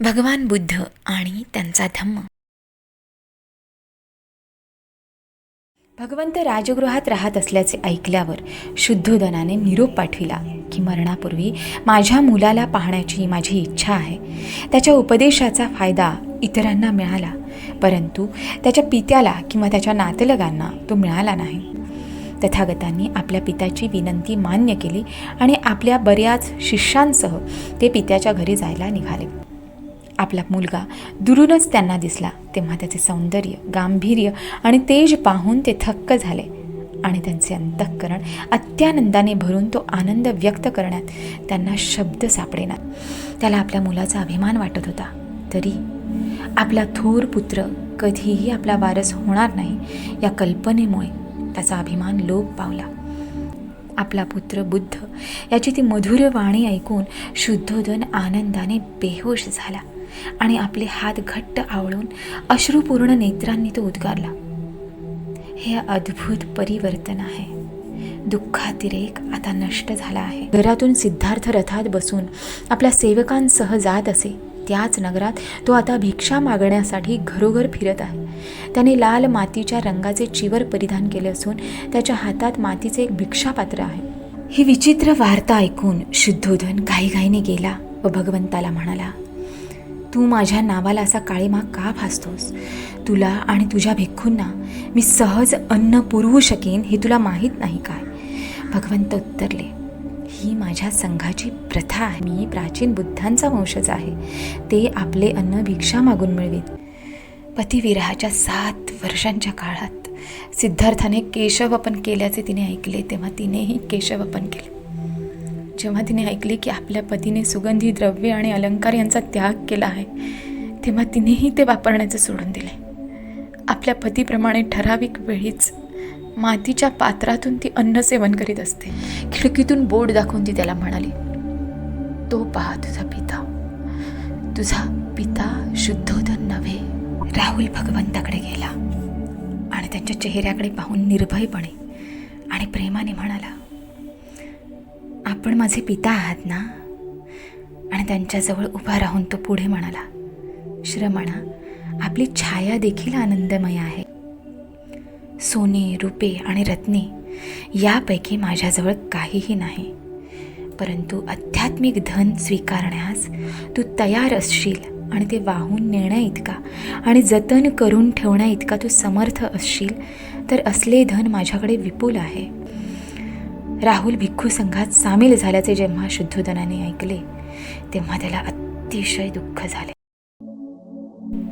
भगवान बुद्ध आणि त्यांचा धम्म. भगवंत राजगृहात राहत असल्याचे ऐकल्यावर शुद्धोदनाने निरोप पाठविला की मरणापूर्वी माझ्या मुलाला पाहण्याची माझी इच्छा आहे. त्याच्या उपदेशाचा फायदा इतरांना मिळाला, परंतु त्याच्या पित्याला किंवा त्याच्या नातलगांना तो मिळाला नाही. तथागतांनी आपल्या पित्याची विनंती मान्य केली आणि आपल्या बऱ्याच शिष्यांसह ते पित्याच्या घरी जायला निघाले. आपला मुलगा दुरूनच त्यांना दिसला तेव्हा त्याचे सौंदर्य, गांभीर्य आणि तेज पाहून ते थक्क झाले आणि त्यांचे अंतःकरण अत्यानंदाने भरून तो आनंद व्यक्त करण्यात त्यांना शब्द सापडेनात. त्याला आपल्या मुलाचा अभिमान वाटत होता, तरी आपला थोर पुत्र कधीही आपला वारस होणार नाही या कल्पनेमुळे त्याचा अभिमान लोप पावला. आपला पुत्र बुद्ध याची ती मधुर वाणी ऐकून शुद्धोदन आनंदाने बेहोश झाला आणि आपले हात घट्ट आवळून अश्रुपूर्ण नेत्रांनी तो उद्गारला. हे अद्भुत परिवर्तन आहे. दुःखातिरेक आता नष्ट झाला आहे. घरातून सिद्धार्थ रथात बसून आपल्या सेवकांसह जात असे त्याच नगरात तो आता भिक्षा मागण्यासाठी घरोघर फिरत आहे. त्याने लाल मातीच्या रंगाचे चिवर परिधान केले असून त्याच्या हातात मातीचे एक भिक्षापात्र आहे. ही विचित्र वार्ता ऐकून शुद्धोदन घाईघाईने गेला व भगवंताला म्हणाला, तू माझ्या नावाला असा काळीमाग का फासतोस? तुला आणि तुझ्या भिक्खूंना मी सहज अन्न पुरवू शकेन हे तुला माहीत नाही काय? भगवंत उत्तरले, ही माझ्या संघाची प्रथा आहे. मी प्राचीन बुद्धांचा वंशज आहे. ते आपले अन्न भिक्षा मागून मिळवीत. पतिविरहाच्या 7 वर्षांच्या काळात सिद्धार्थाने केशवपन केल्याचे तिने ऐकले तेव्हा तिनेही केशवपन केले. जेव्हा तिने ऐकले की आपल्या पतीने सुगंधी द्रव्य आणि अलंकार यांचा त्याग केला आहे तेव्हा तिनेही ते वापरण्याचे सोडून दिले. आपल्या पतीप्रमाणे ठराविक वेळीच मातीच्या पात्रातून ती अन्न सेवन करीत असते. खिडकीतून बोट दाखवून ती त्याला म्हणाली, तो पहा तुझा पिता. तुझा पिता शुद्धोदन नव्हे. राहुल भगवंताकडे गेला आणि त्यांच्या चेहऱ्याकडे पाहून निर्भयपणे आणि प्रेमाने म्हणाला, आपण माझे पिता आहात ना? आणि त्यांच्याजवळ उभा राहून तो पुढे म्हणाला, श्रमणा, आपली छाया देखील आनंदमय आहे. सोने, रुपे आणि रत्ने यापैकी माझ्याजवळ काहीही नाही, परंतु आध्यात्मिक धन स्वीकारण्यास तू तयार असशील आणि ते वाहून नेण्या इतका आणि जतन करून ठेवण्या इतका तू समर्थ असशील तर असले धन माझ्याकडे विपुल आहे. राहुल भिक्खू संघात सामील झाल्याचे जेव्हा शुद्धोदनाने ऐकले तेव्हा त्याला अतिशय दुःख झाले.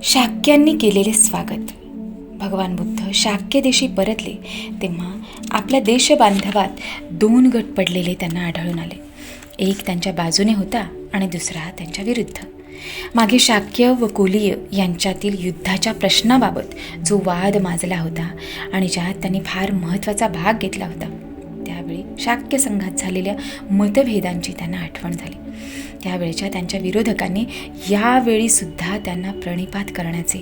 शाक्यांनी केलेले स्वागत. भगवान बुद्ध शाक्य देशी परतले तेव्हा आपल्या देशबांधवात 2 गट पडलेले त्यांना आढळून आले. एक त्यांच्या बाजूने होता आणि दुसरा त्यांच्या विरुद्ध. मागे शाक्य व कोलीय यांच्यातील युद्धाच्या प्रश्नाबाबत जो वाद माजला होता आणि ज्यात त्यांनी फार महत्त्वाचा भाग घेतला होता, त्यावेळी शाक्य संघात झालेल्या मतभेदांची त्यांना आठवण झाली. त्यावेळच्या त्यांच्या विरोधकांनी यावेळी सुद्धा त्यांना प्रणिपात करण्याचे,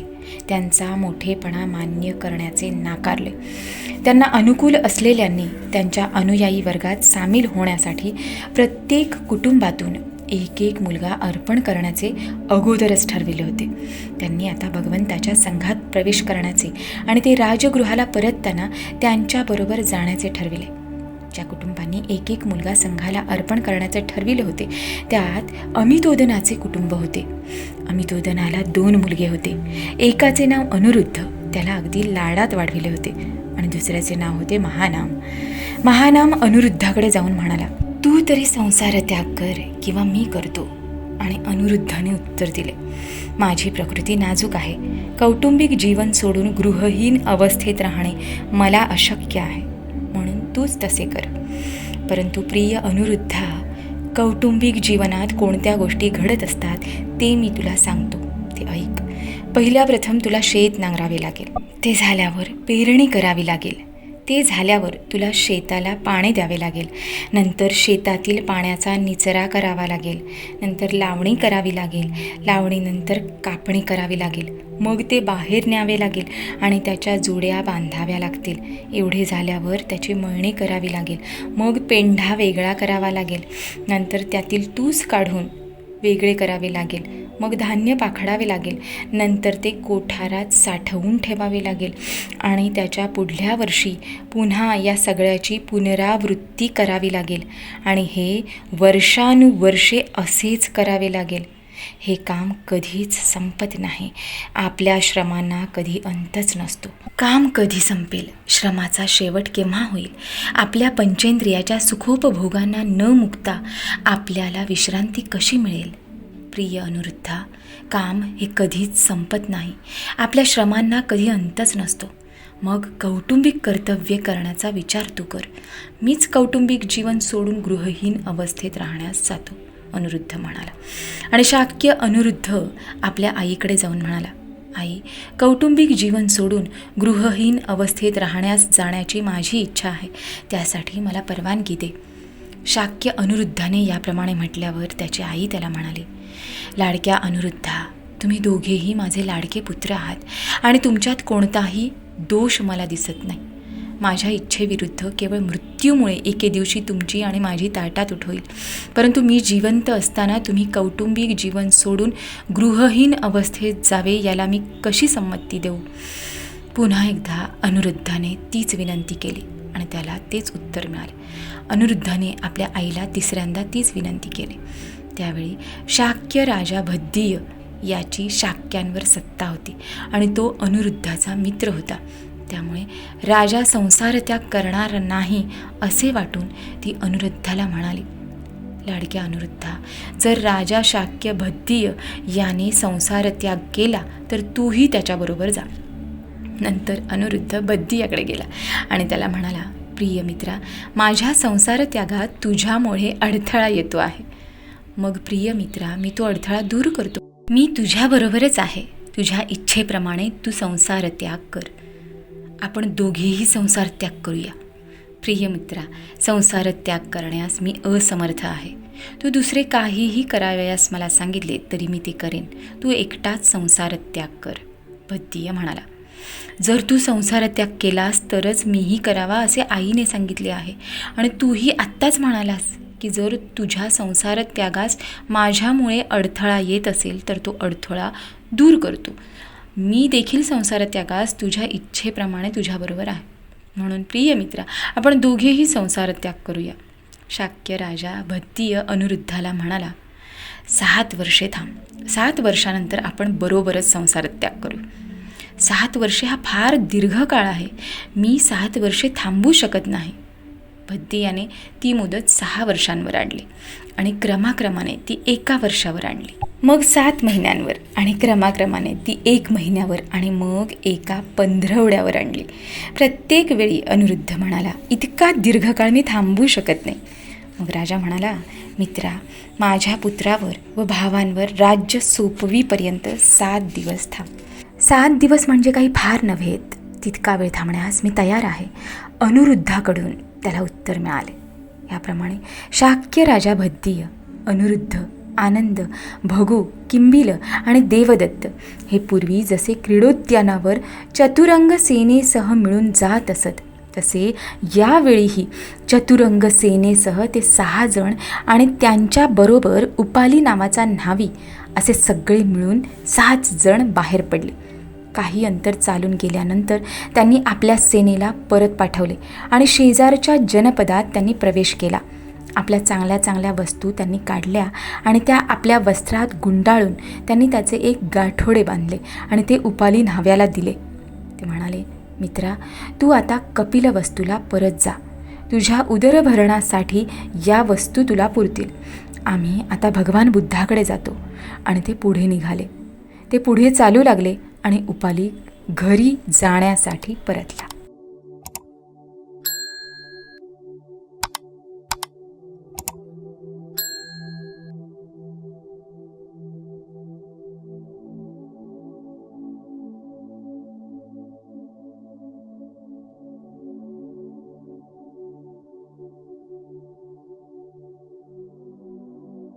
त्यांचा मोठेपणा मान्य करण्याचे नाकारले. त्यांना अनुकूल असलेल्यांनी त्यांच्या अनुयायी वर्गात सामील होण्यासाठी प्रत्येक कुटुंबातून एक मुलगा अर्पण करण्याचे अगोदरच ठरविले होते. त्यांनी आता भगवंताच्या संघात प्रवेश करण्याचे आणि ते राजगृहाला परतताना त्यांच्याबरोबर जाण्याचे ठरविले. ज्या कुटुंबांनी एक मुलगा संघाला अर्पण करण्याचे ठरविले होते त्यात अमितोदनाचे कुटुंब होते. अमितोदनाला 2 मुलगे होते. एकाचे नाव अनिरुद्ध, त्याला अगदी लाडात वाढविले होते, आणि दुसऱ्याचे नाव होते महानाम. महानाम अनिरुद्धाकडे जाऊन म्हणाला, तू तरी संसार त्याग कर किंवा मी करतो. आणि अनिरुद्धाने उत्तर दिले, माझी प्रकृती नाजूक आहे. कौटुंबिक जीवन सोडून गृहहीन अवस्थेत राहणे मला अशक्य आहे, म्हणून तूच तसे कर. परंतु प्रिय अनिरुद्धा, कौटुंबिक जीवनात कोणत्या गोष्टी घडत असतात ते मी तुला सांगतो, ते ऐक. पहिल्या प्रथम तुला शेत नांगरावे लागेल. ते झाल्यावर पेरणी करावी लागेल. ते झाल्यावर तुला शेताला पाणी द्यावे लागेल. नंतर शेतातील पाण्याचा निचरा करावा लागेल. नंतर लावणी करावी लागेल. लावणीनंतर कापणी करावी लागेल. मग ते बाहेर न्यावे लागेल आणि त्याच्या जोड्या बांधाव्या लागतील. एवढे झाल्यावर त्याची मळणी करावी लागेल. मग पेंढा वेगळा करावा लागेल. नंतर त्यातील तूस काढून वेगळे करावे लागेल. मग धान्य पाखडावे लागेल, नंतर ते कोठारात साठवून ठेवावे लागेल आणि त्याच्या पुढल्या वर्षी पुन्हा या सगळ्याची पुनरावृत्ती करावी लागेल आणि हे वर्षानुवर्षे असेच करावे लागेल. हे काम कधीच संपत नाही. आपल्या श्रमांना कधी अंतच नसतो. काम कधी संपेल, श्रमाचा शेवट केव्हा होईल, आपल्या पंचेंद्रियाच्या सुखोपभोगांना न मुक्ता आपल्याला विश्रांती कशी मिळेल? प्रिय अनुरुद्धा, काम हे कधीच संपत नाही. आपल्या श्रमांना कधी अंतच नसतो. मग कौटुंबिक कर्तव्ये करण्याचा विचार तू कर. मीच कौटुंबिक जीवन सोडून गृहहीन अवस्थेत राहण्यास जातो, अनुरुद्ध म्हणाला. आणि शाक्य अनुरुद्ध आपल्या आईकडे जाऊन म्हणाला, आई, कौटुंबिक जीवन सोडून गृहहीन अवस्थेत राहण्यास जाण्याची माझी इच्छा आहे. त्यासाठी मला परवानगी दे. शाक्य अनुरुद्धाने याप्रमाणे म्हटल्यावर त्याची आई त्याला म्हणाली, लाडक्या अनुरुद्धा, तुम्ही दोघेही माझे लाडके पुत्र आहात आणि तुमच्यात कोणताही दोष मला दिसत नाही. माझ्या इच्छेविरुद्ध केवळ मृत्यूमुळे एके दिवशी तुमची आणि माझी ताटातूट होईल. परंतु मी जिवंत असताना तुम्ही कौटुंबिक जीवन सोडून गृहहीन अवस्थेत जावे याला मी कशी संमती देऊ? पुन्हा एकदा अनुरुद्धाने तीच विनंती केली आणि त्याला तेच उत्तर मिळाले. अनुरुद्धाने आपल्या आईला तिसऱ्यांदा तीच विनंती केली. त्यावेळी शाक्य राजा भद्दीय याची शाक्यांवर सत्ता होती आणि तो अनुरुद्धाचा मित्र होता. त्यामुळे राजा संसारत्याग करणार नाही असे वाटून ती अनुरुद्धाला म्हणाली, लाडक्या अनुरुद्धा, जर राजा शाक्य भद्दीय याने संसारत्याग केला तर तूही त्याच्याबरोबर जा. नंतर अनुरुद्ध भद्दीयाकडे गेला आणि त्याला म्हणाला, प्रिय मित्रा, माझ्या संसारत्यागात तुझ्यामुळे अडथळा येतो आहे. मग प्रिय मित्रा, मी तो अडथळा दूर करतो. मी तुझ्याबरोबरच आहे. तुझ्या इच्छेप्रमाणे तू संसारत्याग कर. आपण दोघेही संसार त्याग करूया. प्रिय मित्रा, संसार त्याग करण्यास मी असमर्थ आहे. तू दुसरे काहीही करावयास मला सांगितले तरी मी ते करेन. तू एकटाच संसार त्याग कर. भद्दीय म्हणाला, जर तू संसार त्याग केलास तरच मीही करावा असे आईने सांगितले आहे आणि तूही आत्ताच म्हणालास की जर तुझ्या संसार त्यागास माझ्यामुळे अडथळा येत असेल तर तो अडथळा दूर करतो. मी देखील संसार त्यागास तुझ्या इच्छेप्रमाणे तुझ्याबरोबर आहे. म्हणून प्रिय मित्रा, आपण दोघेही संसार त्याग करूया. शाक्य राजा भद्दीय अनुरुद्धाला म्हणाला, 7 वर्षे थांब. 7 वर्षानंतर आपण बरोबरच संसार त्याग करू. 7 वर्षे हा फार दीर्घ काळ आहे. मी 7 वर्षे थांबू शकत नाही. भद्दीयाने ती मुदत 6 वर्षांवर आणली आणि क्रमाक्रमाने ती 1 वर्षावर आणली. मग 7 महिन्यांवर आणि क्रमाक्रमाने ती 1 महिन्यावर आणि मग 1 पंधरवड्यावर आणली. प्रत्येक वेळी अनुरुद्ध म्हणाला, इतका दीर्घकाळ मी थांबू शकत नाही. मग राजा म्हणाला, मित्रा, माझ्या पुत्रावर व भावांवर राज्य सोपवीपर्यंत 7 दिवस थांब. 7 दिवस म्हणजे काही फार नव्हेत. तितका वेळ थांबण्यास मी तयार आहे. अनुरुद्धाकडून त्याला उत्तर मिळाले. याप्रमाणे शाक्य राजा भद्दीय, अनुरुद्ध, आनंद, भगू, किंबिल आणि देवदत्त हे पूर्वी जसे क्रीडोद्यानावर चतुरंग सेनेसह मिळून जात असत तसे यावेळीही चतुरंग सेनेसह ते 6 जण आणि त्यांच्याबरोबर उपाली नावाचा न्हावी असे सगळे मिळून 7 जण बाहेर पडले. काही अंतर चालून गेल्यानंतर त्यांनी आपल्या सेनेला परत पाठवले आणि शेजारच्या जनपदात त्यांनी प्रवेश केला. आपल्या चांगल्या चांगल्या वस्तू त्यांनी काढल्या आणि त्या आपल्या वस्त्रात गुंडाळून त्यांनी त्याचे एक गाठोडे बांधले आणि ते उपाली न्हाव्याला दिले. ते म्हणाले, मित्रा, तू आता कपिलवस्तूला परत जा. तुझ्या उदरभरणासाठी या वस्तू तुला पुरतील. आम्ही आता भगवान बुद्धाकडे जातो. आणि ते पुढे निघाले. ते पुढे चालू लागले आणि उपाली घरी जाण्यासाठी परतला.